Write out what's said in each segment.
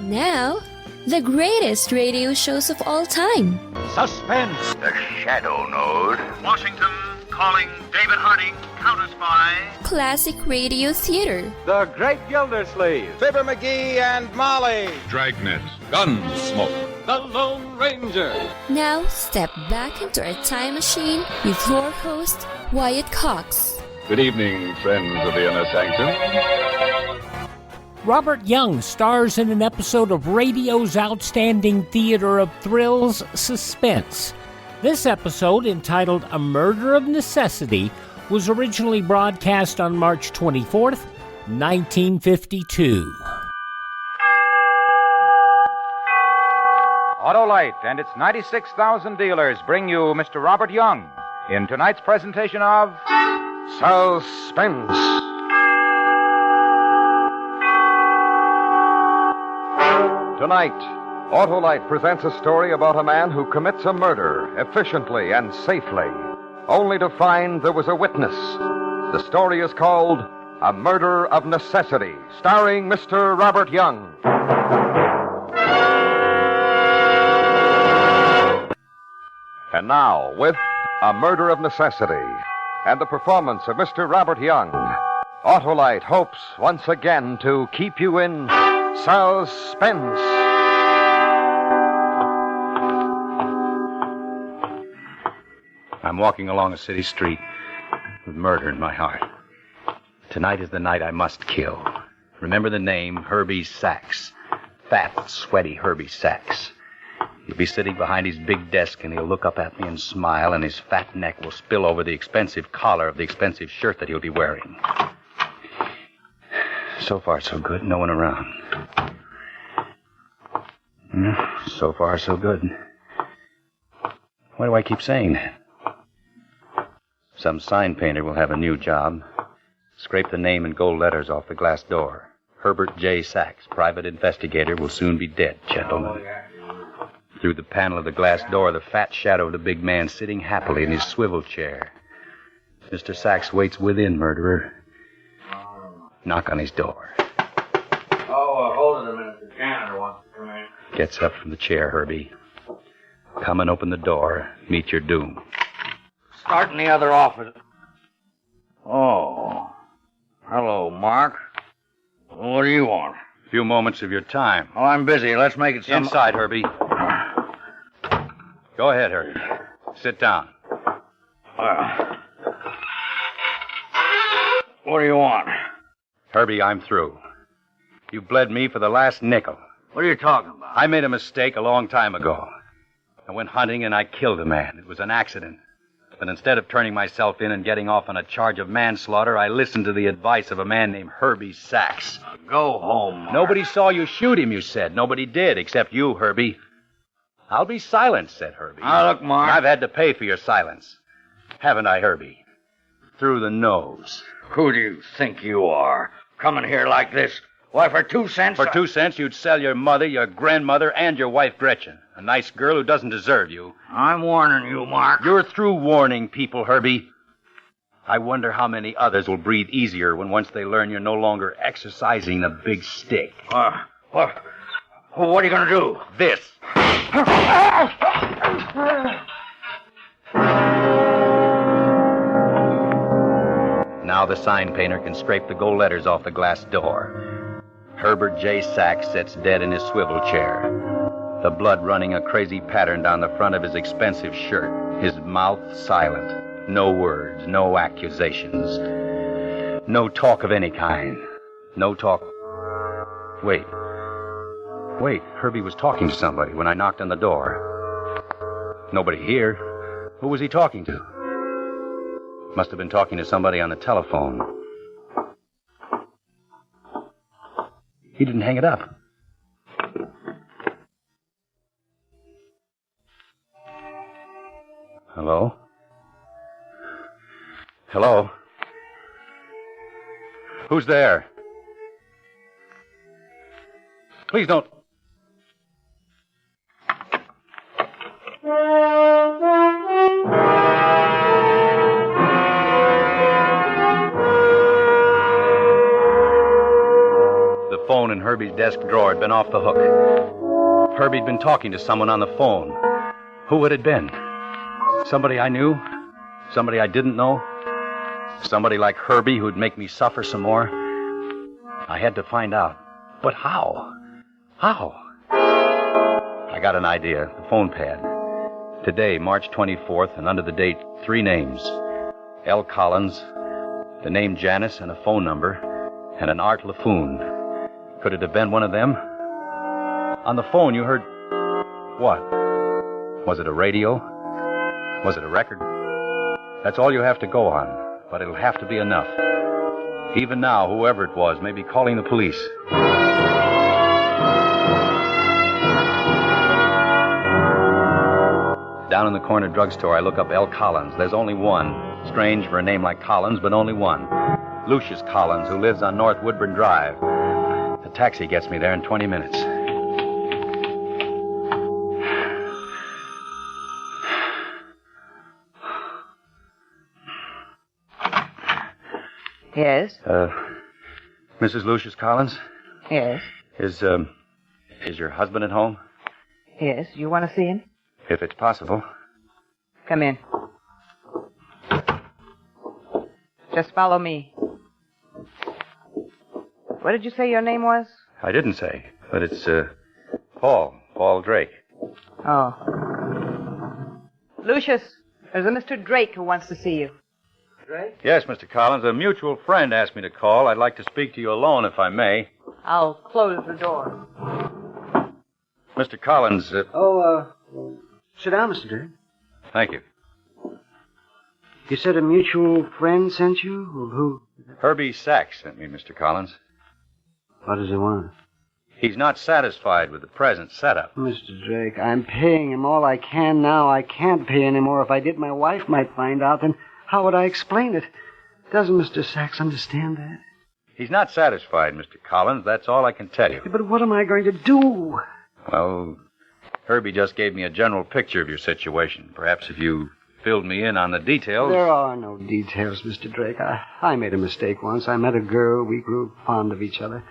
Now, the greatest radio shows of all time. Suspense. The Shadow Node. Washington calling David Harding, counter-spy. Classic radio theater. The Great Gildersleeve. Fibber McGee and Molly. Dragnet. Gunsmoke. The Lone Ranger. Now, step back into our time machine with your host, Wyatt Cox. Good evening, friends of the Inner Sanctum. Robert Young stars in an episode of radio's outstanding theater of thrills, Suspense. This episode, entitled A Murder of Necessity, was originally broadcast on March 24th, 1952. Autolite and its 96,000 dealers bring you Mr. Robert Young in tonight's presentation of Suspense. Tonight, Autolite presents a story about a man who commits a murder efficiently and safely, only to find there was a witness. The story is called A Murder of Necessity, starring Mr. Robert Young. And now, with A Murder of Necessity and the performance of Mr. Robert Young, Autolite hopes once again to keep you in suspense. I'm walking along a city street with murder in my heart. Tonight is the night I must kill. Remember the name, Herbie Sachs. Fat, sweaty Herbie Sachs. He'll be sitting behind his big desk, and he'll look up at me and smile, and his fat neck will spill over the expensive collar of the expensive shirt that he'll be wearing. So far, so good. No one around. So far, so good. Why do I keep saying that? Some sign painter will have a new job. Scrape the name in gold letters off the glass door. Herbert J. Sachs, private investigator, will soon be dead, gentlemen. Through the panel of the glass door, the fat shadow of the big man sitting happily in his swivel chair. Mr. Sachs waits within, murderer. Knock on his door. Hold it a minute. The janitor wants to come in. Gets up from the chair, Herbie. Come and open the door. Meet your doom. Start in the other office. Oh. Hello, Mark. What do you want? A few moments of your time. Oh, I'm busy. Let's make it some... Inside, Herbie. Go ahead, Herbie. Sit down. What do you want? Herbie, I'm through. You bled me for the last nickel. What are you talking about? I made a mistake a long time ago. I went hunting and I killed a man. It was an accident. But instead of turning myself in and getting off on a charge of manslaughter, I listened to the advice of a man named Herbie Sachs. Go home, Mark. Nobody saw you shoot him, you said. Nobody did, except you, Herbie. I'll be silent, said Herbie. Now, look, Mark. I've had to pay for your silence. Haven't I, Herbie? Through the nose. Who do you think you are? Coming here like this? Why, for 2 cents... For 2 cents, you'd sell your mother, your grandmother, and your wife, Gretchen. A nice girl who doesn't deserve you. I'm warning you, Mark. You're through warning people, Herbie. I wonder how many others will breathe easier when once they learn you're no longer exercising the big stick. What are you going to do? This. Now the sign painter can scrape the gold letters off the glass door. Herbert J. Sachs sits dead in his swivel chair, the blood running a crazy pattern down the front of his expensive shirt, his mouth silent, no words, no accusations, no talk of any kind, no talk... Wait, Herbie was talking to somebody when I knocked on the door. Nobody here. Who was he talking to? Must have been talking to somebody on the telephone. He didn't hang it up. Hello? Hello? Who's there? Please don't... phone in Herbie's desk drawer had been off the hook. Herbie'd been talking to someone on the phone. Who would it been? Somebody I knew? Somebody I didn't know? Somebody like Herbie who'd make me suffer some more? I had to find out. But how? How? I got an idea. The phone pad. Today, March 24th, and under the date, 3 names. L. Collins, the name Janice, and a phone number, and an Art Laffoon. Could it have been one of them? On the phone, you heard... What? Was it a radio? Was it a record? That's all you have to go on, but it'll have to be enough. Even now, whoever it was may be calling the police. Down in the corner drugstore, I look up L. Collins. There's only one. Strange for a name like Collins, but only one. Lucius Collins, who lives on North Woodburn Drive. A taxi gets me there in 20 minutes. Yes? Mrs. Lucius Collins? Yes. Is your husband at home? Yes. You want to see him? If it's possible. Come in. Just follow me. What did you say your name was? I didn't say, but it's, Paul Drake. Oh. Lucius, there's a Mr. Drake who wants to see you. Drake? Yes, Mr. Collins. A mutual friend asked me to call. I'd like to speak to you alone, if I may. I'll close the door. Mr. Collins... Sit down, Mr. Drake. Thank you. You said a mutual friend sent you? Who? Herbie Sachs sent me, Mr. Collins. What does he want? He's not satisfied with the present setup. Mr. Drake, I'm paying him all I can now. I can't pay anymore. If I did, my wife might find out. Then how would I explain it? Doesn't Mr. Sachs understand that? He's not satisfied, Mr. Collins. That's all I can tell you. But what am I going to do? Well, Herbie just gave me a general picture of your situation. Perhaps if you filled me in on the details... There are no details, Mr. Drake. I made a mistake once. I met a girl. We grew fond of each other.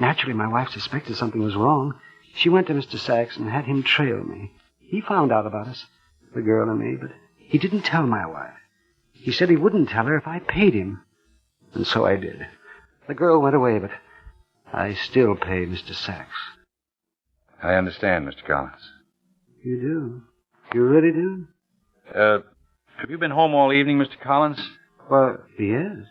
Naturally, my wife suspected something was wrong. She went to Mr. Sachs and had him trail me. He found out about us, the girl and me, but he didn't tell my wife. He said he wouldn't tell her if I paid him. And so I did. The girl went away, but I still pay Mr. Sachs. I understand, Mr. Collins. You do? You really do? Have you been home all evening, Mr. Collins? Well, yes.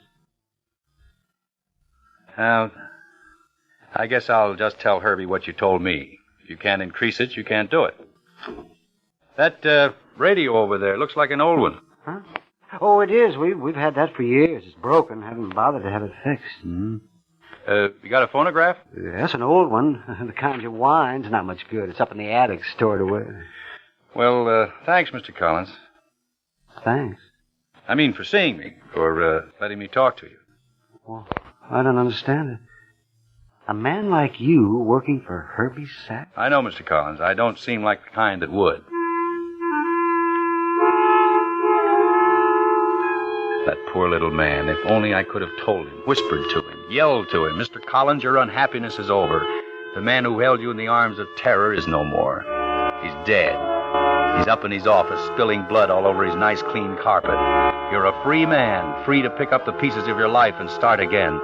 I guess I'll just tell Herbie what you told me. If you can't increase it, you can't do it. That radio over there looks like an old one. Huh? Oh, it is. We've had that for years. It's broken. Haven't bothered to have it fixed. Mm-hmm. You got a phonograph? Yes, an old one. The kind you wind's not much good. It's up in the attic, stored away. Well, thanks, Mr. Collins. Thanks? I mean, for seeing me, for letting me talk to you. Well, I don't understand it. A man like you working for Herbie Sachs? I know, Mr. Collins. I don't seem like the kind that would. That poor little man. If only I could have told him, whispered to him, yelled to him, Mr. Collins, your unhappiness is over. The man who held you in the arms of terror is no more. He's dead. He's up in his office, spilling blood all over his nice, clean carpet. You're a free man, free to pick up the pieces of your life and start again.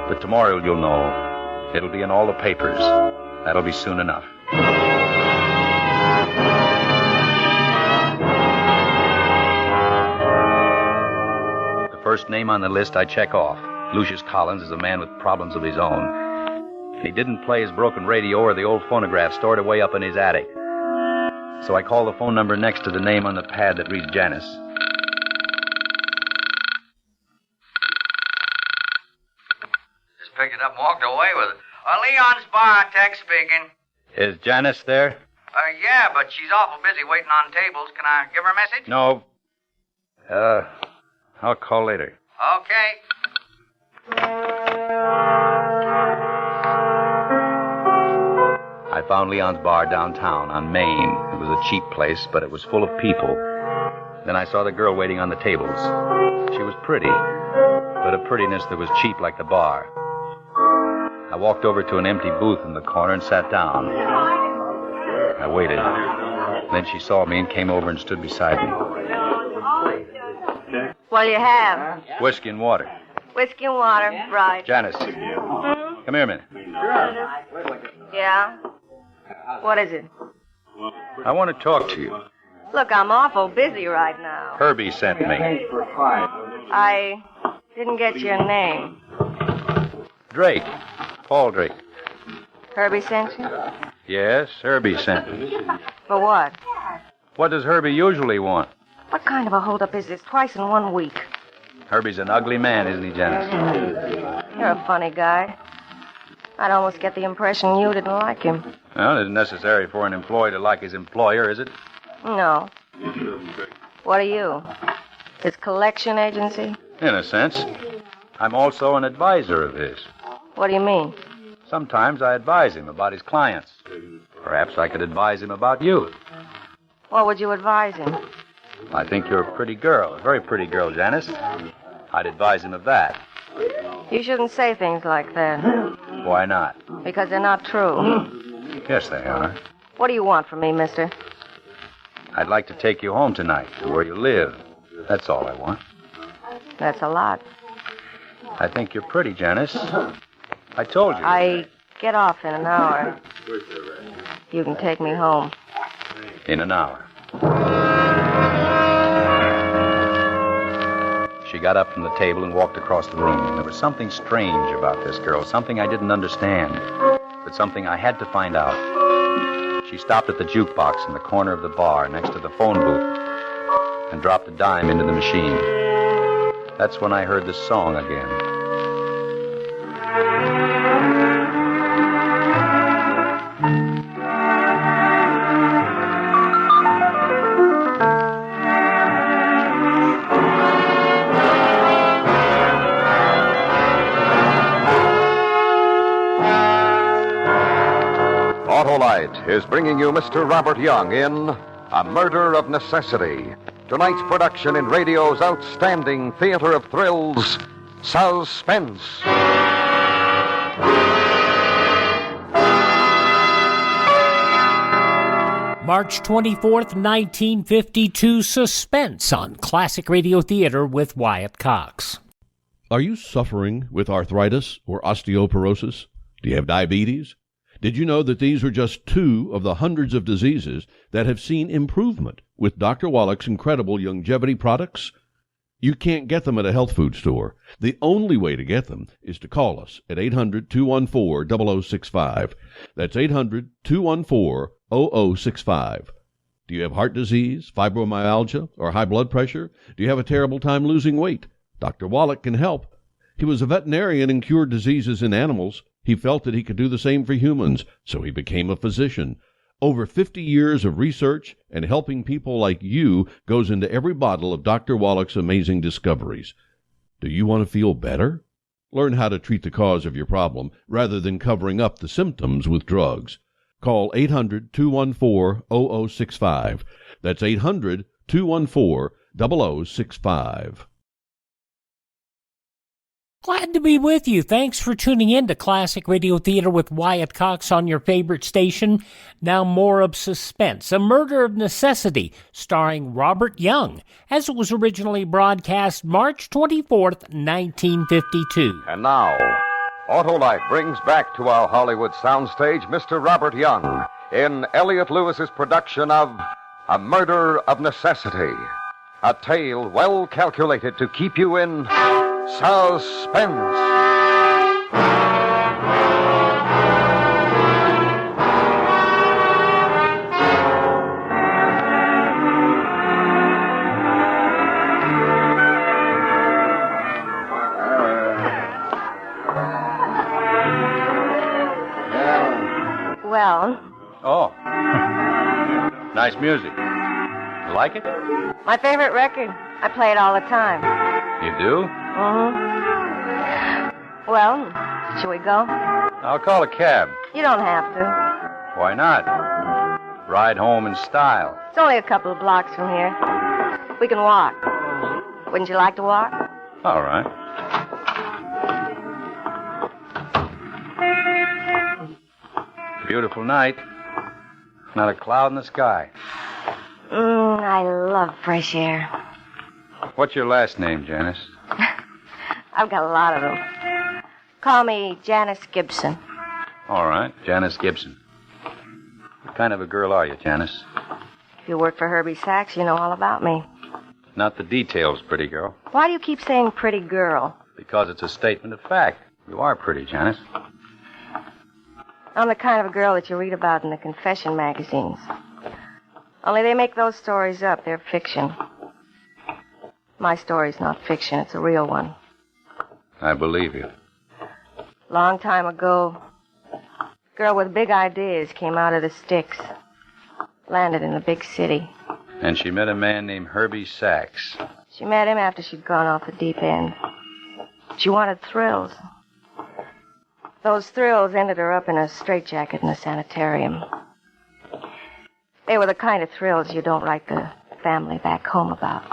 But tomorrow you'll know. It'll be in all the papers. That'll be soon enough. The first name on the list I check off. Lucius Collins is a man with problems of his own. He didn't play his broken radio or the old phonograph stored away up in his attic. So I call the phone number next to the name on the pad that reads Janice. Just picked it up and walked away with it. Leon's bar, Tex speaking. Is Janice there? Yeah, but she's awful busy waiting on tables. Can I give her a message? No. I'll call later. Okay. I found Leon's bar downtown on Main. It was a cheap place, but it was full of people. Then I saw the girl waiting on the tables. She was pretty, but a prettiness that was cheap like the bar. I walked over to an empty booth in the corner and sat down. I waited. Then she saw me and came over and stood beside me. What'll you have? Whiskey and water. Whiskey and water, right. Janice, come here a minute. Yeah? What is it? I want to talk to you. Look, I'm awful busy right now. Herbie sent me. I didn't get your name. Drake. Paul Drake. Herbie sent you? Yes, Herbie sent me. For what? What does Herbie usually want? What kind of a holdup is this? Twice in 1 week. Herbie's an ugly man, isn't he, Janice? You're a funny guy. I'd almost get the impression you didn't like him. Well, it isn't necessary for an employee to like his employer, is it? No. What are you? His collection agency? In a sense. I'm also an advisor of his. What do you mean? Sometimes I advise him about his clients. Perhaps I could advise him about you. What would you advise him? I think you're a pretty girl, a very pretty girl, Janice. I'd advise him of that. You shouldn't say things like that. Why not? Because they're not true. Yes, they are. What do you want from me, mister? I'd like to take you home tonight, to where you live. That's all I want. That's a lot. I think you're pretty, Janice. I told you. I get off in an hour. You can take me home. In an hour. She got up from the table and walked across the room. There was something strange about this girl, something I didn't understand, but something I had to find out. She stopped at the jukebox in the corner of the bar next to the phone booth and dropped a dime into the machine. That's when I heard the song again. Autolite is bringing you Mr. Robert Young in A Murder of Necessity. Tonight's production in radio's outstanding theater of thrills, Suspense. March 24th, 1952, Suspense on Classic Radio Theater with Wyatt Cox. Are you suffering with arthritis or osteoporosis? Do you have diabetes? Did you know that these are just 2 of the hundreds of diseases that have seen improvement with Dr. Wallach's incredible longevity products? You can't get them at a health food store. The only way to get them is to call us at 800-214-0065. That's 800-214-0065. Do you have heart disease, fibromyalgia, or high blood pressure? Do you have a terrible time losing weight? Dr. Wallach can help. He was a veterinarian and cured diseases in animals. He felt that he could do the same for humans, so he became a physician. Over 50 years of research and helping people like you goes into every bottle of Dr. Wallach's amazing discoveries. Do you want to feel better? Learn how to treat the cause of your problem rather than covering up the symptoms with drugs. Call 800-214-0065. That's 800-214-0065. Glad to be with you. Thanks for tuning in to Classic Radio Theater with Wyatt Cox on your favorite station. Now more of Suspense, A Murder of Necessity, starring Robert Young, as it was originally broadcast March 24th, 1952. And now, Autolite brings back to our Hollywood soundstage Mr. Robert Young in Elliot Lewis's production of A Murder of Necessity, a tale well calculated to keep you in suspense. Well, Oh. Nice music. You like it? my favorite record. I play it all the time. You do? Well, shall we go? I'll call a cab. You don't have to. Why not? Ride home in style. It's only a couple of blocks from here. We can walk. Wouldn't you like to walk? All right. Beautiful night. Not a cloud in the sky. I love fresh air. What's your last name, Janice? I've got a lot of them. Call me Janice Gibson. All right, Janice Gibson. What kind of a girl are you, Janice? If you work for Herbie Sachs, you know all about me. Not the details, pretty girl. Why do you keep saying pretty girl? Because it's a statement of fact. You are pretty, Janice. I'm the kind of a girl that you read about in the confession magazines. Only they make those stories up. They're fiction. My story's not fiction. It's a real one. I believe you. Long time ago, a girl with big ideas came out of the sticks. Landed in a big city. And she met a man named Herbie Sachs. She met him after she'd gone off the deep end. She wanted thrills. Those thrills ended her up in a straitjacket in a sanitarium. They were the kind of thrills you don't write the family back home about.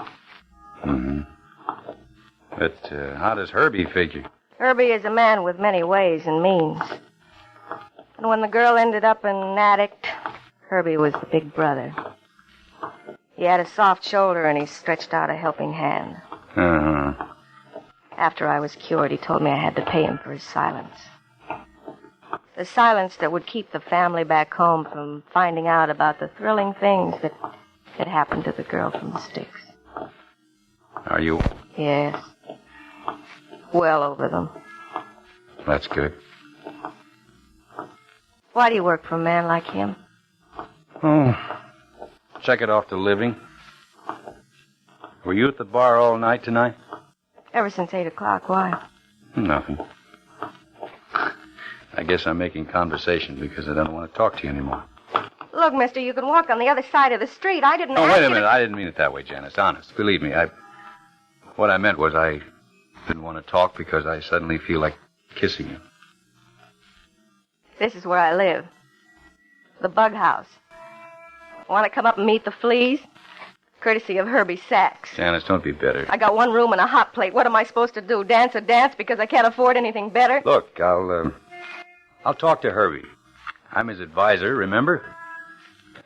Mm-hmm. But how does Herbie figure? Herbie is a man with many ways and means. And when the girl ended up an addict, Herbie was the big brother. He had a soft shoulder and he stretched out a helping hand. Uh-huh. After I was cured, he told me I had to pay him for his silence. The silence that would keep the family back home from finding out about the thrilling things that had happened to the girl from the sticks. Are you? Yes. Well over them. That's good. Why do you work for a man like him? Oh, check it off the living. Were you at the bar all night tonight? Ever since 8 o'clock. Why? Nothing. I guess I'm making conversation because I don't want to talk to you anymore. Look, mister, you can walk on the other side of the street. I didn't Oh, ask wait a you minute. to... I didn't mean it that way, Janice. Honest. Believe me, what I meant was I didn't want to talk because I suddenly feel like kissing you. This is where I live. The bug house. Want to come up and meet the fleas? Courtesy of Herbie Sachs. Janice, don't be bitter. I got one room and a hot plate. What am I supposed to do? Dance a dance because I can't afford anything better? Look, I'll talk to Herbie. I'm his advisor, remember?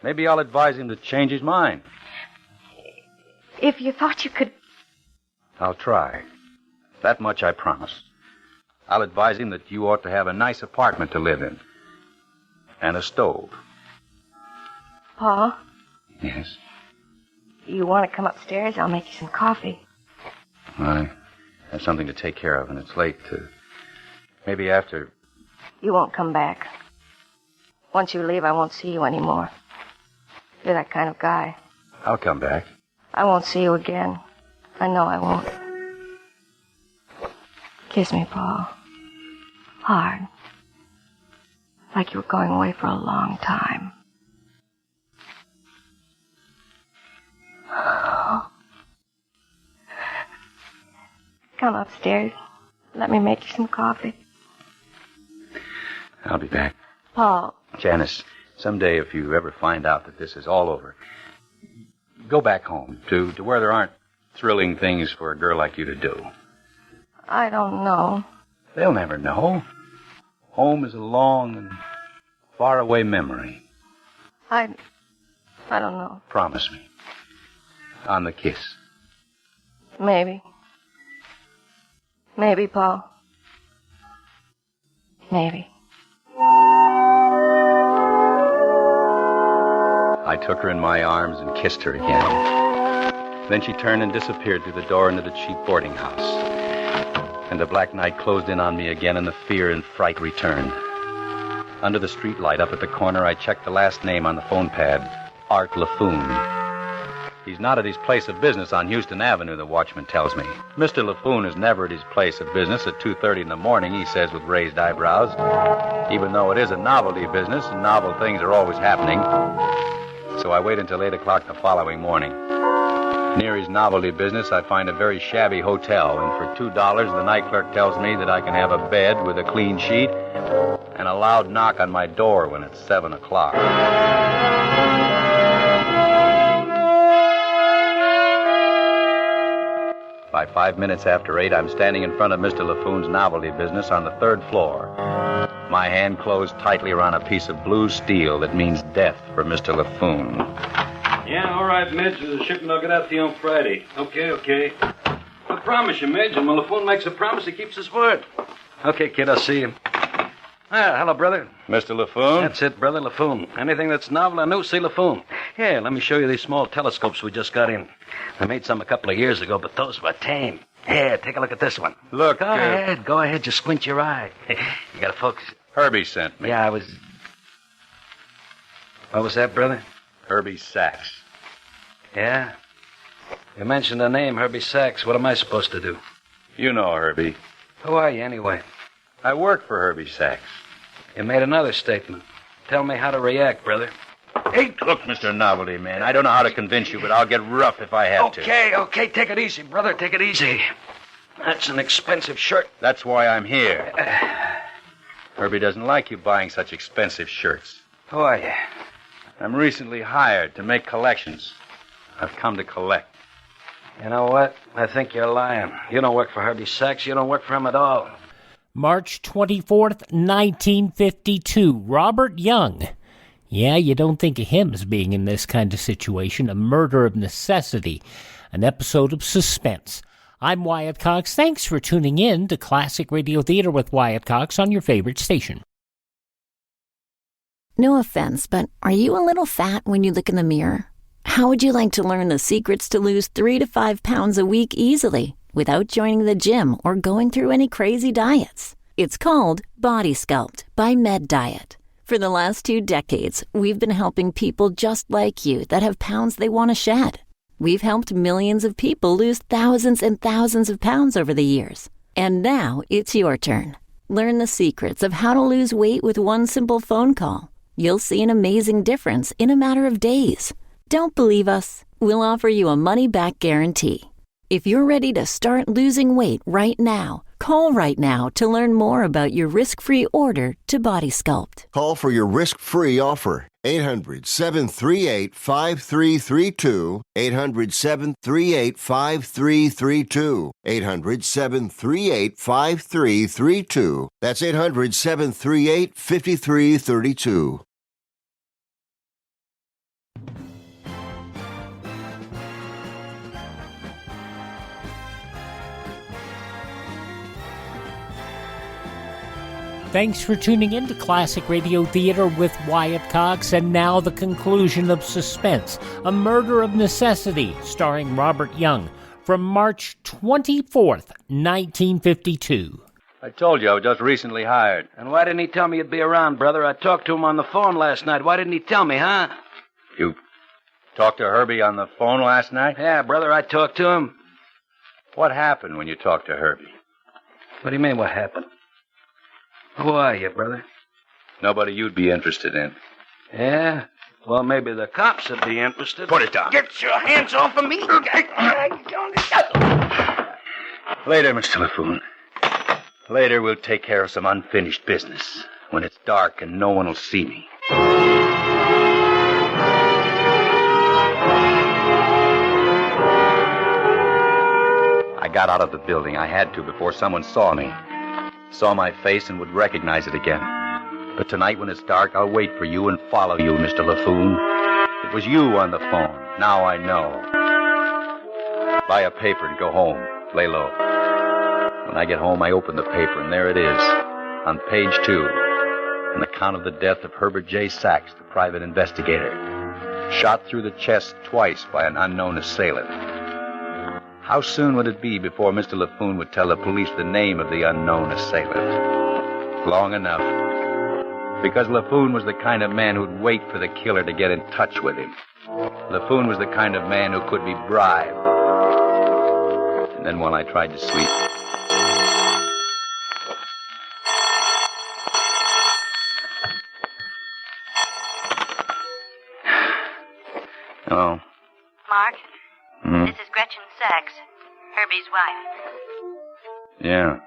Maybe I'll advise him to change his mind. If you thought you could... I'll try. That much I promise. I'll advise him that you ought to have a nice apartment to live in. And a stove. Paul? Yes? You want to come upstairs? I'll make you some coffee. I have something to take care of, and it's late. Maybe after... You won't come back. Once you leave, I won't see you anymore. You're that kind of guy. I'll come back. I won't see you again. I know I won't. Kiss me, Paul. Hard. Like you were going away for a long time. Come upstairs. Let me make you some coffee. I'll be back. Paul. Janice, someday if you ever find out that this is all over, go back home to where there aren't thrilling things for a girl like you to do. I don't know. They'll never know. Home is a long and faraway memory. I don't know. Promise me. On the kiss. Maybe. Maybe, Paul. Maybe. I took her in my arms and kissed her again. Then she turned and disappeared through the door into the cheap boarding house. And the black night closed in on me again, and the fear and fright returned. Under the street light up at the corner, I checked the last name on the phone pad, Art LaFoon. He's not at his place of business on Houston Avenue, the watchman tells me. Mr. LaFoon is never at his place of business at 2:30 in the morning, he says with raised eyebrows. Even though it is a novelty business, and novel things are always happening. So I wait until 8 o'clock the following morning. Near his novelty business, I find a very shabby hotel, and for $2, the night clerk tells me that I can have a bed with a clean sheet and a loud knock on my door when it's 7 o'clock. By 5 minutes after 8, I'm standing in front of Mr. LaFoon's novelty business on the 3rd floor. My hand closed tightly around a piece of blue steel that means death for Mr. LaFoon. Yeah, all right, Midge. The shipment will get out to you on Friday. Okay. I promise you, Midge, and when LaFoon makes a promise, he keeps his word. Okay, kid, I'll see you. Hello, brother. Mr. LaFoon? That's it, brother, LaFoon. Anything that's novel or new, see LaFoon. Yeah, let me show you these small telescopes we just got in. I made some a couple of years ago, but those were tame. Here, take a look at this one. Look, Go ahead, just squint your eye. You gotta focus. Herbie sent me. Yeah, What was that, brother? Herbie Sachs. Yeah? You mentioned the name, Herbie Sachs. What am I supposed to do? You know Herbie. Who are you, anyway? I work for Herbie Sachs. You made another statement. Tell me how to react, brother. Hey, look, Mr. Novelty Man, I don't know how to convince you, but I'll get rough if I have to. Okay, take it easy, brother, take it easy. That's an expensive shirt. That's why I'm here. Herbie doesn't like you buying such expensive shirts. Who are you? I'm recently hired to make collections. I've come to collect. You know what? I think you're lying. You don't work for Herbie Sachs. You don't work for him at all. March 24th, 1952. Robert Young. Yeah, you don't think of him as being in this kind of situation. A murder of necessity. An episode of Suspense. I'm Wyatt Cox. Thanks for tuning in to Classic Radio Theater with Wyatt Cox on your favorite station. No offense, but are you a little fat when you look in the mirror? How would you like to learn the secrets to lose 3 to 5 pounds a week easily without joining the gym or going through any crazy diets? It's called Body Sculpt by Med Diet. For the last 2 decades, we've been helping people just like you that have pounds they want to shed. We've helped millions of people lose thousands and thousands of pounds over the years. And now it's your turn. Learn the secrets of how to lose weight with one simple phone call. You'll see an amazing difference in a matter of days. Don't believe us? We'll offer you a money-back guarantee. If you're ready to start losing weight right now, call right now to learn more about your risk-free order to Body Sculpt. Call for your risk-free offer. 800-738-5332. 800-738-5332. 800-738-5332. That's 800-738-5332. Thanks for tuning in to Classic Radio Theater with Wyatt Cox, and now the conclusion of Suspense, A Murder of Necessity, starring Robert Young, from March 24th, 1952. I told you I was just recently hired. And why didn't he tell me you'd be around, brother? I talked to him on the phone last night. Why didn't he tell me, huh? You talked to Herbie on the phone last night? Yeah, brother, I talked to him. What happened when you talked to Herbie? What do you mean, what happened? Who are you, brother? Nobody you'd be interested in. Yeah? Well, maybe the cops would be interested. Put it down. Get your hands off of me. Later, Mr. LaFoon. Later, we'll take care of some unfinished business when it's dark and no one will see me. I got out of the building. I had to before someone saw me. Saw my face and would recognize it again. But tonight when it's dark, I'll wait for you and follow you, Mr. LaFoon. It was you on the phone. Now I know. Buy a paper and go home. Lay low. When I get home, I open the paper, and there it is. On page 2. An account of the death of Herbert J. Sachs, the private investigator. Shot through the chest twice by an unknown assailant. How soon would it be before Mr. LaFoon would tell the police the name of the unknown assailant? Long enough. Because LaFoon was the kind of man who'd wait for the killer to get in touch with him. LaFoon was the kind of man who could be bribed. And then while I tried to sleep... Hello. Mark? This is Gretchen Sachs, Herbie's wife. Yeah.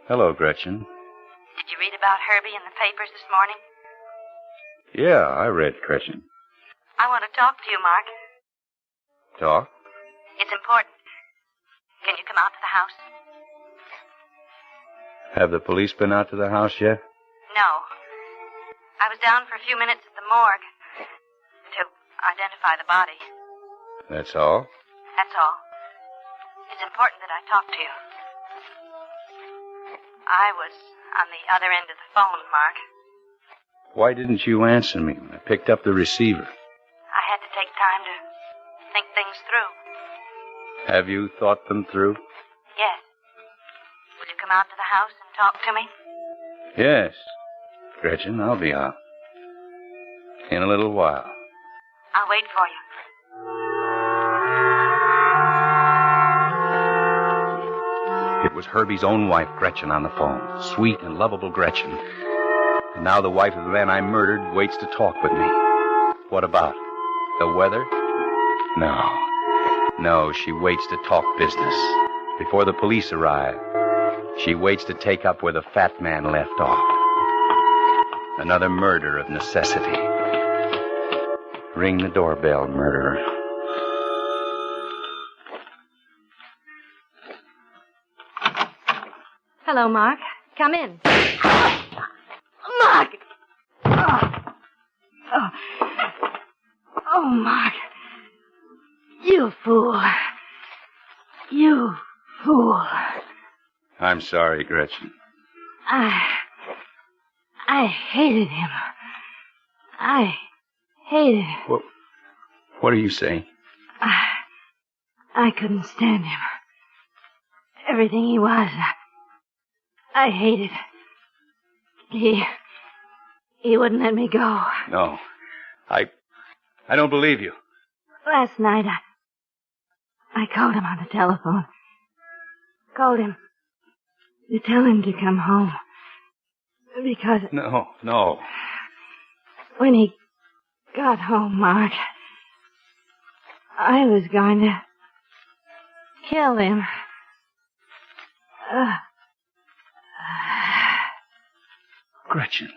Hello, Gretchen. Did you read about Herbie in the papers this morning? Yeah, I read, Gretchen. I want to talk to you, Mark. Talk? It's important. Can you come out to the house? Have the police been out to the house yet? know. I was down for a few minutes at the morgue to identify the body. That's all? That's all. It's important that I talk to you. I was on the other end of the phone, Mark. Why didn't you answer me when I picked up the receiver? I had to take time to think things through. Have you thought them through? Yes. Will you come out to the house and talk to me? Yes. Gretchen, I'll be out. In a little while. I'll wait for you. It was Herbie's own wife, Gretchen, on the phone. Sweet and lovable Gretchen. And now the wife of the man I murdered waits to talk with me. What about? The weather? No, she waits to talk business. Before the police arrive, she waits to take up where the fat man left off. Another murder of necessity. Ring the doorbell, murderer. Hello, Mark. Come in. Mark! Oh, Mark. You fool. You fool. I'm sorry, Gretchen. I hated him. I hated him. What are you saying? I couldn't stand him. Everything he was, I hated. He wouldn't let me go. No. I don't believe you. Last night, I called him on the telephone. Called him to tell him to come home. Because... No. When he got home, Mark, I was going to kill him. Gretchen.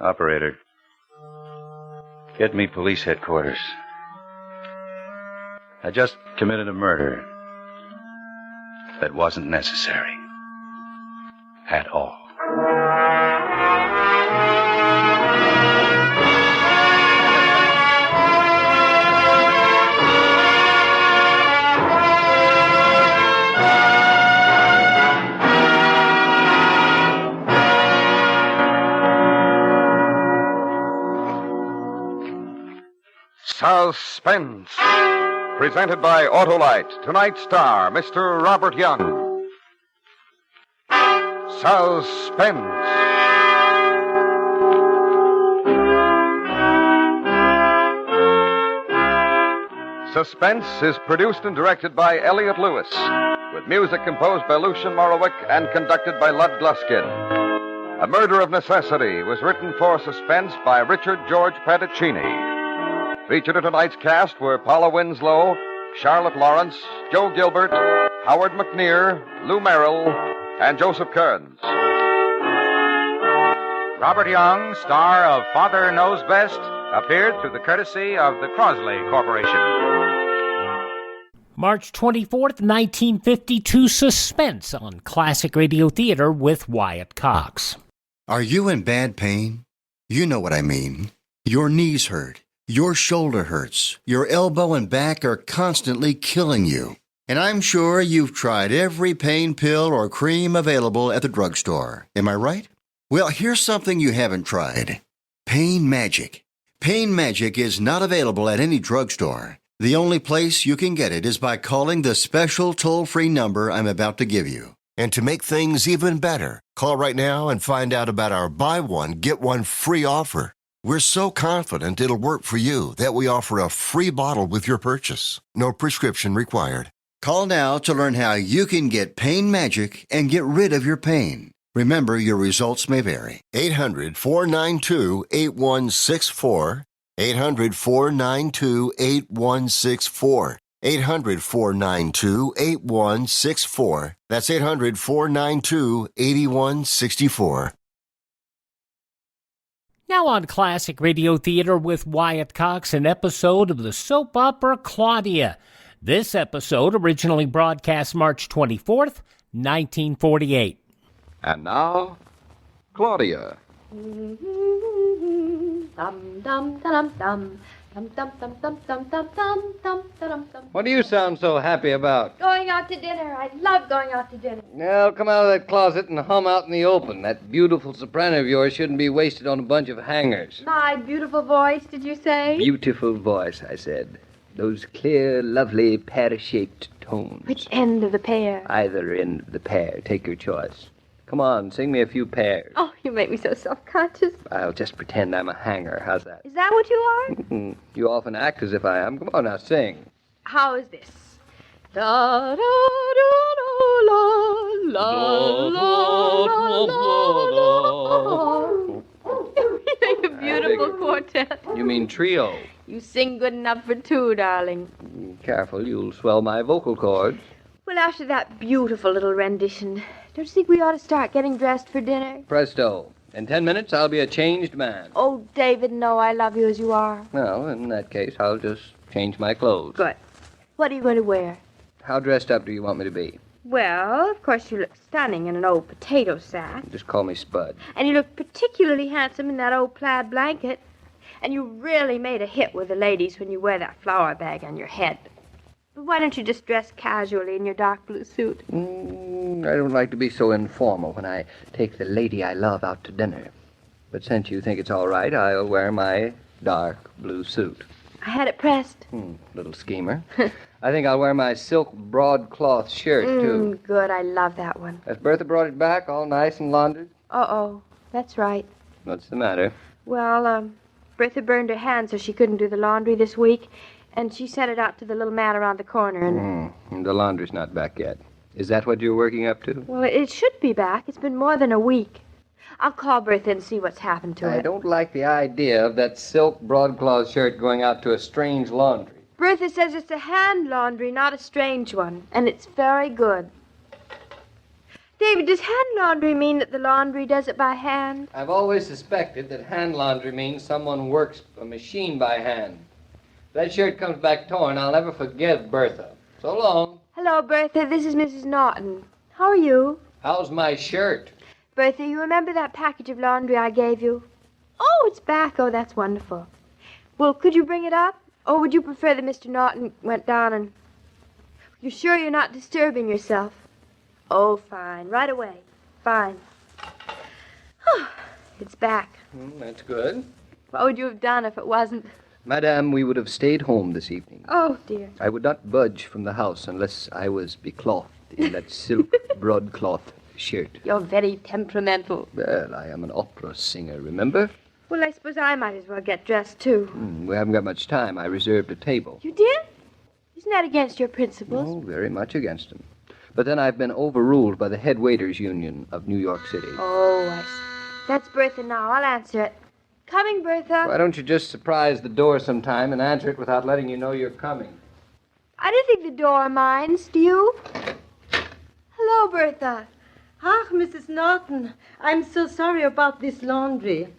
Operator. Get me police headquarters. I just committed a murder that wasn't necessary. At all. Suspense. Presented by Autolite. Tonight's star, Mr. Robert Young. Suspense. Suspense is produced and directed by Elliot Lewis, with music composed by Lucian Morowick and conducted by Lud Gluskin. A Murder of Necessity was written for Suspense by Richard George Petticini. Featured in tonight's cast were Paula Winslow, Charlotte Lawrence, Joe Gilbert, Howard McNear, Lou Merrill, and Joseph Kearns. Robert Young, star of Father Knows Best, appeared through the courtesy of the Crosley Corporation. March 24th, 1952, Suspense on Classic Radio Theater with Wyatt Cox. Are you in bad pain? You know what I mean. Your knees hurt. Your shoulder hurts. Your elbow and back are constantly killing you. And I'm sure you've tried every pain pill or cream available at the drugstore. Am I right? Well, here's something you haven't tried. Pain Magic. Pain Magic is not available at any drugstore. The only place you can get it is by calling the special toll-free number I'm about to give you. And to make things even better, call right now and find out about our buy one, get one free offer. We're so confident it'll work for you that we offer a free bottle with your purchase. No prescription required. Call now to learn how you can get Pain Magic and get rid of your pain. Remember, your results may vary. 800-492-8164. 800-492-8164. 800-492-8164. That's 800-492-8164. Now on Classic Radio Theater with Wyatt Cox, an episode of the soap opera Claudia. This episode originally broadcast March 24th, 1948. And now, Claudia. Dum dum dum dum. Dum dum dum dum dum dum dum dum dum dum. What do you sound so happy about? Going out to dinner. I love going out to dinner. Well, come out of that closet and hum out in the open. That beautiful soprano of yours shouldn't be wasted on a bunch of hangers. My beautiful voice, did you say? Beautiful voice, I said. Those clear, lovely, pear-shaped tones. Which end of the pear? Either end of the pear. Take your choice. Come on, sing me a few pairs. Oh, you make me so self-conscious. I'll just pretend I'm a hanger. How's that? Is that what you are? You often act as if I am. Come on now, sing. How is this? Da da da da la la la la. You make a beautiful quartet. You mean trio? You sing good enough for two, darling. Careful, you'll swell my vocal cords. Well, after that beautiful little rendition, don't you think we ought to start getting dressed for dinner? Presto. In 10 minutes, I'll be a changed man. Oh, David, no, I love you as you are. Well, in that case, I'll just change my clothes. Good. What are you going to wear? How dressed up do you want me to be? Well, of course you look stunning in an old potato sack. Just call me Spud. And you look particularly handsome in that old plaid blanket. And you really made a hit with the ladies when you wear that flour bag on your head. But why don't you just dress casually in your dark blue suit? I don't like to be so informal when I take the lady I love out to dinner. But since you think it's all right, I'll wear my dark blue suit. I had it pressed. Little schemer. I think I'll wear my silk broadcloth shirt, too. Good, I love that one. Has Bertha brought it back, all nice and laundered? Uh-oh, that's right. What's the matter? Well, Bertha burned her hand so she couldn't do the laundry this week. And she sent it out to the little man around the corner. And the laundry's not back yet. Is that what you're working up to? Well, it should be back. It's been more than a week. I'll call Bertha and see what's happened to it. I don't like the idea of that silk broadcloth shirt going out to a strange laundry. Bertha says it's a hand laundry, not a strange one. And it's very good. David, does hand laundry mean that the laundry does it by hand? I've always suspected that hand laundry means someone works a machine by hand. If that shirt comes back torn, I'll never forgive Bertha. So long. Hello, Bertha. This is Mrs. Norton. How are you? How's my shirt? Bertha, you remember that package of laundry I gave you? Oh, it's back. Oh, that's wonderful. Well, could you bring it up? Or would you prefer that Mr. Norton went down and... You're sure you're not disturbing yourself? Oh, fine. Right away. Fine. It's back. That's good. What would you have done if it wasn't? Madame, we would have stayed home this evening. Oh, dear. I would not budge from the house unless I was beclothed in that silk broadcloth shirt. You're very temperamental. Well, I am an opera singer, remember? Well, I suppose I might as well get dressed, too. We haven't got much time. I reserved a table. You did? Isn't that against your principles? Oh, very much against them. But then I've been overruled by the Head Waiters Union of New York City. Oh, I see. That's Bertha now. I'll answer it. Coming, Bertha. Why don't you just surprise the door sometime and answer it without letting you know you're coming? I don't think the door minds, do you? Hello, Bertha. Ah, Mrs. Norton, I'm so sorry about this laundry.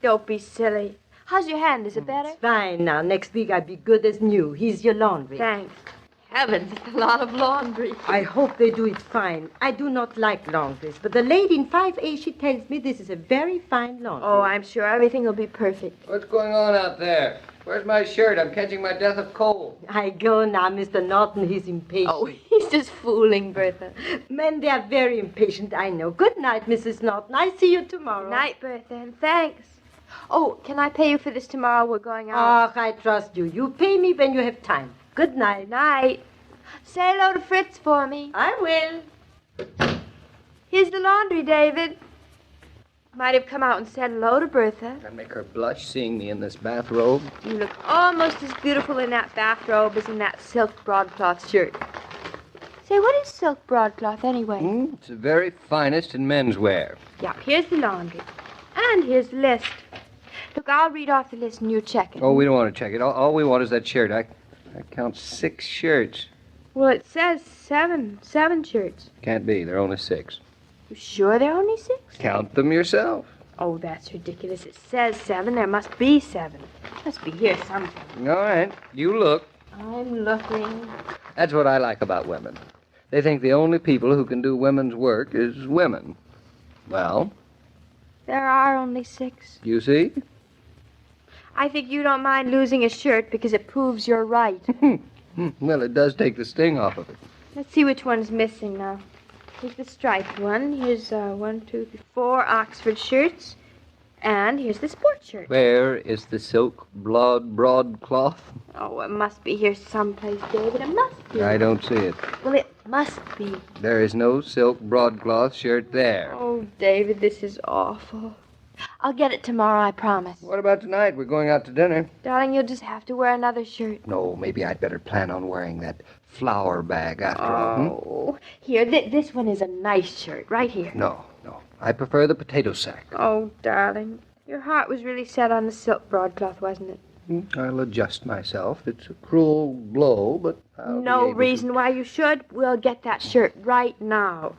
Don't be silly. How's your hand? Is it better? It's fine now. Next week I'll be good as new. Here's your laundry. Thanks. Heavens, it's a lot of laundry. I hope they do it fine. I do not like laundries, but the lady in 5A, she tells me this is a very fine laundry. Oh, I'm sure everything will be perfect. What's going on out there? Where's my shirt? I'm catching my death of cold. I go now, Mr. Norton. He's impatient. Oh, he's just fooling, Bertha. Men, they are very impatient, I know. Good night, Mrs. Norton. I'll see you tomorrow. Good night, Bertha, and thanks. Oh, can I pay you for this tomorrow? We're going out. Ah, I trust you. You pay me when you have time. Good night. Good night. Say hello to Fritz for me. I will. Here's the laundry, David. Might have come out and said hello to Bertha. I make her blush seeing me in this bathrobe. You look almost as beautiful in that bathrobe as in that silk broadcloth shirt. Say, what is silk broadcloth anyway? It's the very finest in menswear. Yeah, here's the laundry. And here's the list. Look, I'll read off the list and you check it. Oh, we don't want to check it. All we want is that shirt. I count 6 shirts. Well, it says 7. 7 shirts. Can't be. There are only 6. You sure there are only 6? Count them yourself. Oh, that's ridiculous. It says 7. There must be 7. Must be here sometime. All right. You look. I'm looking. That's what I like about women. They think the only people who can do women's work is women. Well, there are only 6. You see? I think you don't mind losing a shirt because it proves you're right. Well, it does take the sting off of it. Let's see which one's missing now. Here's the striped one. Here's 1, 2, 3, 4 Oxford shirts. And here's the sports shirt. Where is the silk broadcloth? Oh, it must be here someplace, David. It must be. I don't see it. Well, it must be. There is no silk broadcloth shirt there. Oh, David, this is awful. I'll get it tomorrow, I promise. What about tonight? We're going out to dinner. Darling, you'll just have to wear another shirt. No, maybe I'd better plan on wearing that flour bag after all. Oh, here, this one is a nice shirt, right here. No. I prefer the potato sack. Oh, darling, your heart was really set on the silk broadcloth, wasn't it? I'll adjust myself. It's a cruel blow, but no reason why you should. We'll get that shirt right now.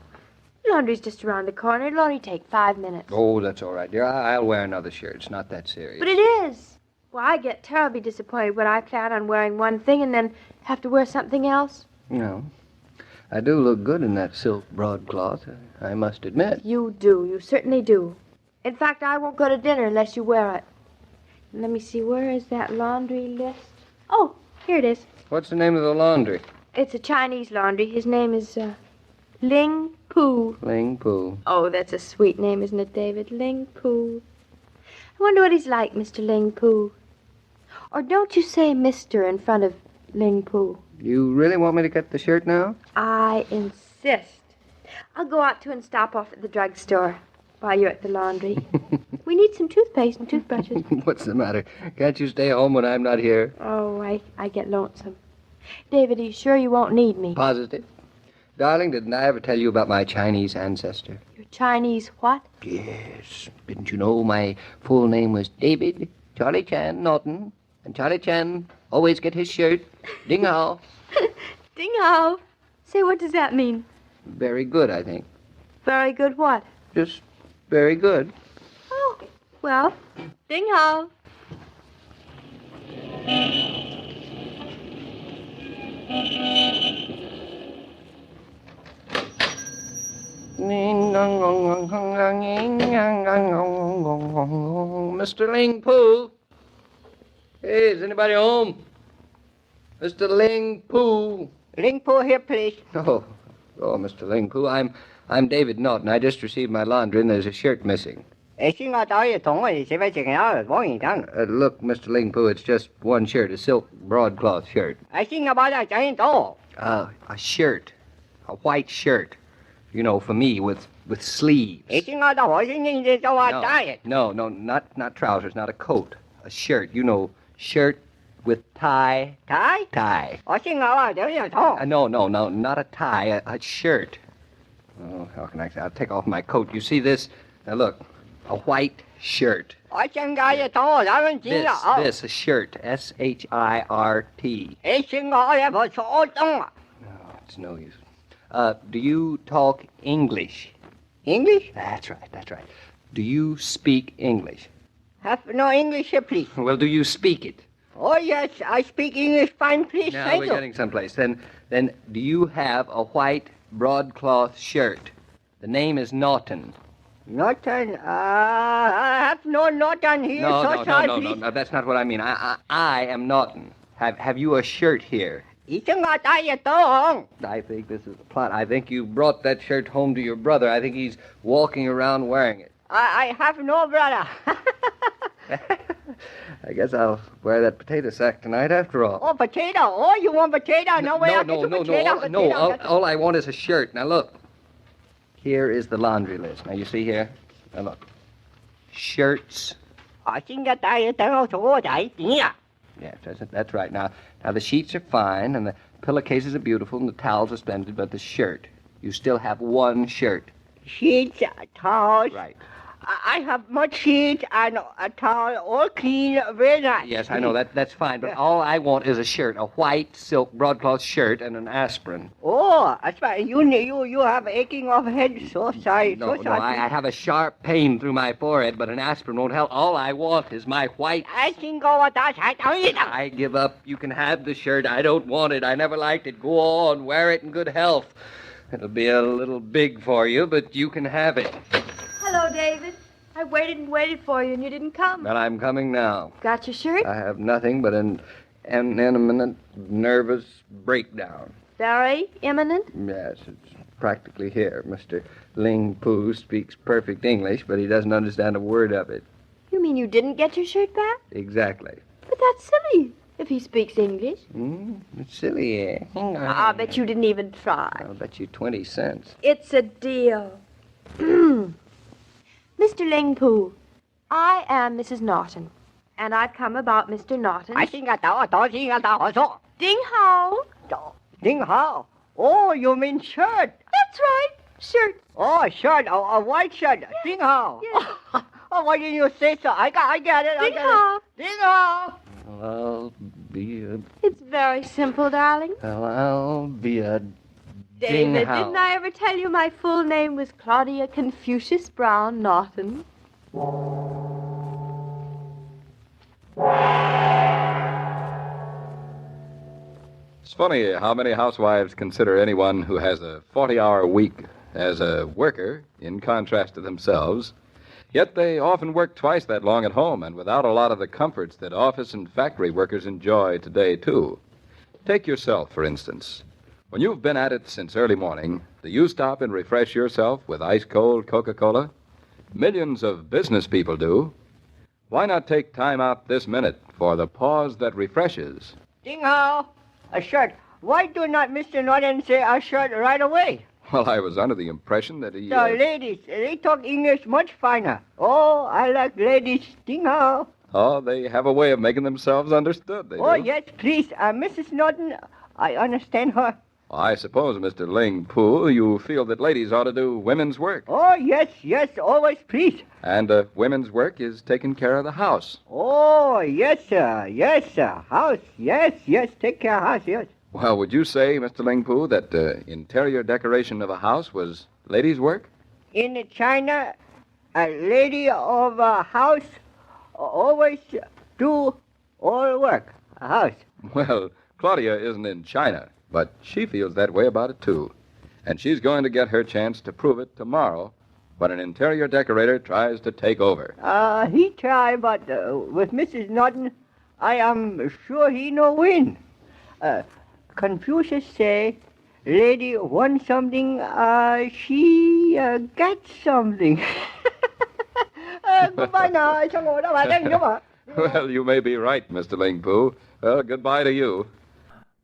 Laundry's just around the corner. It'll only take 5 minutes. Oh, that's all right, dear. I'll wear another shirt. It's not that serious. But it is. Well, I get terribly disappointed when I plan on wearing one thing and then have to wear something else. No. I do look good in that silk broadcloth, I must admit. You do. You certainly do. In fact, I won't go to dinner unless you wear it. Let me see. Where is that laundry list? Oh, here it is. What's the name of the laundry? It's a Chinese laundry. His name is Ling Poo. Ling Poo. Oh, that's a sweet name, isn't it, David? Ling Poo. I wonder what he's like, Mr. Ling Poo. Or don't you say Mr. in front of Ling Poo? You really want me to get the shirt now? I insist. I'll go out to and stop off at the drugstore while you're at the laundry. We need some toothpaste and toothbrushes. What's the matter? Can't you stay home when I'm not here? Oh, I get lonesome. David, are you sure you won't need me? Positive. Darling, didn't I ever tell you about my Chinese ancestor? Your Chinese what? Yes. Didn't you know my full name was David Charlie Chan Norton? And Charlie Chan always get his shirt. Ding hao. Ding hao. Say, what does that mean? Very good, I think. Very good what? Just very good. Oh, well, ding hao. Mr. Ling Poo. Hey, is anybody home? Mr. Ling Poo. Ling Poo here, please. Oh, Mr. Ling Poo. I'm David Norton. I just received my laundry and there's a shirt missing. Look, Mr. Ling Poo, it's just one shirt, a silk broadcloth shirt. A shirt. A white shirt. You know, for me, with sleeves. No, not trousers, not a coat. A shirt, you know, shirt with tie. Tie? Tie. No, not a tie, a shirt. Oh, how can I say? I'll take off my coat. You see this? Now look, a white shirt. This, a shirt. S-H-I-R-T. No, it's no use. Do you talk English? English? That's right. Do you speak English? Have no English here, please. Well, do you speak it? Oh, yes, I speak English fine, please. Now we're getting someplace. Then, do you have a white broadcloth shirt? The name is Norton. Norton? I have no Norton here. No, that's not what I mean. I am Norton. Have you a shirt here? I think this is the plot. I think you brought that shirt home to your brother. I think he's walking around wearing it. I have no brother. I guess I'll wear that potato sack tonight after all. Oh, potato. Oh, you want potato? No. All I want is a shirt. Now, look. Here is the laundry list. Now, you see here? Now, look. Shirts. Yes, that's right. Now, the sheets are fine, and the pillowcases are beautiful, and the towels are splendid, but the shirt. You still have one shirt. Sheets, towels. Right. I have much sheet and a towel, all clean, very nice. Yes, I know that's fine, but all I want is a shirt, a white silk broadcloth shirt and an aspirin. Oh, that's fine. You have aching of head. So sorry. No, so sorry. I have a sharp pain through my forehead, but an aspirin won't help. All I want is my white... I give up. You can have the shirt. I don't want it. I never liked it. Go on, wear it in good health. It'll be a little big for you, but you can have it. Hello, David. I waited and waited for you, and you didn't come. Well, I'm coming now. Got your shirt? I have nothing but an imminent nervous breakdown. Very imminent? Yes, it's practically here. Mr. Ling Poo speaks perfect English, but he doesn't understand a word of it. You mean you didn't get your shirt back? Exactly. But that's silly, if he speaks English. It's silly, eh? I bet you didn't even try. I'll bet you 20 cents. It's a deal. Mr. Ling Poo, I am Mrs. Norton, and I've come about Mr. Norton. Ding Hao. Ding Hao. Oh, you mean shirt? That's right, shirt. Oh, shirt, a white shirt. Yes. Ding Hao. Yes. Oh, why didn't you say so? I get it. Ding Hao. Ding Hao. I'll be a... It's very simple, darling. Well, I'll be a... David, Ding Hao. didn't I ever tell you my full name was Claudia Confucius Brown Norton? It's funny how many housewives consider anyone who has a 40-hour week as a worker in contrast to themselves. Yet they often work twice that long at home and without a lot of the comforts that office and factory workers enjoy today, too. Take yourself, for instance. When you've been at it since early morning, do you stop and refresh yourself with ice-cold Coca-Cola? Millions of business people do. Why not take time out this minute for the pause that refreshes? Ding Hao. A shirt. Why do not Mr. Norton say a shirt right away? Well, I was under the impression that he... The ladies, they talk English much finer. Oh, I like ladies. Ding Hao. Oh, they have a way of making themselves understood, they do. Yes, please. Mrs. Norton, I understand her. I suppose, Mr. Ling Poo, you feel that ladies ought to do women's work. Oh, yes, always, please. And women's work is taking care of the house. Oh, yes, sir. House, yes, take care of house, yes. Well, would you say, Mr. Ling Poo, that interior decoration of a house was ladies' work? In China, a lady of a house always do all work, a house. Well, Claudia isn't in China. But she feels that way about it, too. And she's going to get her chance to prove it tomorrow when an interior decorator tries to take over. He try, but with Mrs. Norton, I am sure he no win. Confucius say, lady want something, she get something. Goodbye now. Well, you may be right, Mr. Ling Poo. Well, goodbye to you.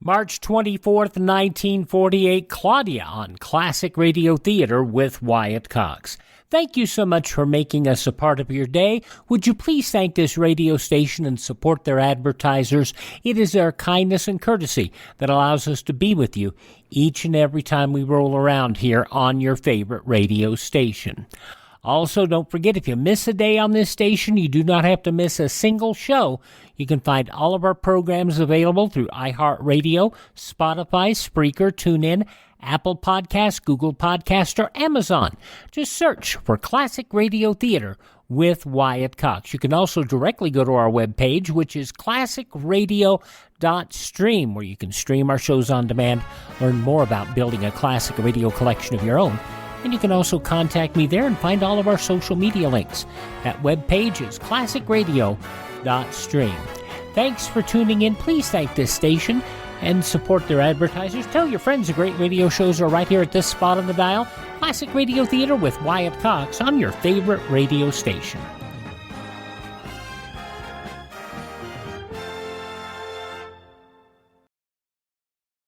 March 24th, 1948, Claudia on Classic Radio Theater with Wyatt Cox. Thank you so much for making us a part of your day. Would you please thank this radio station and support their advertisers? It is their kindness and courtesy that allows us to be with you each and every time we roll around here on your favorite radio station. Also, don't forget, if you miss a day on this station, you do not have to miss a single show. You can find all of our programs available through iHeartRadio, Spotify, Spreaker, TuneIn, Apple Podcasts, Google Podcasts, or Amazon. Just search for Classic Radio Theater with Wyatt Cox. You can also directly go to our webpage, which is classicradio.stream, where you can stream our shows on demand, learn more about building a classic radio collection of your own. And you can also contact me there and find all of our social media links. That webpage is classicradio.stream. Thanks for tuning in. Please thank this station and support their advertisers. Tell your friends the great radio shows are right here at this spot on the dial. Classic Radio Theater with Wyatt Cox on your favorite radio station.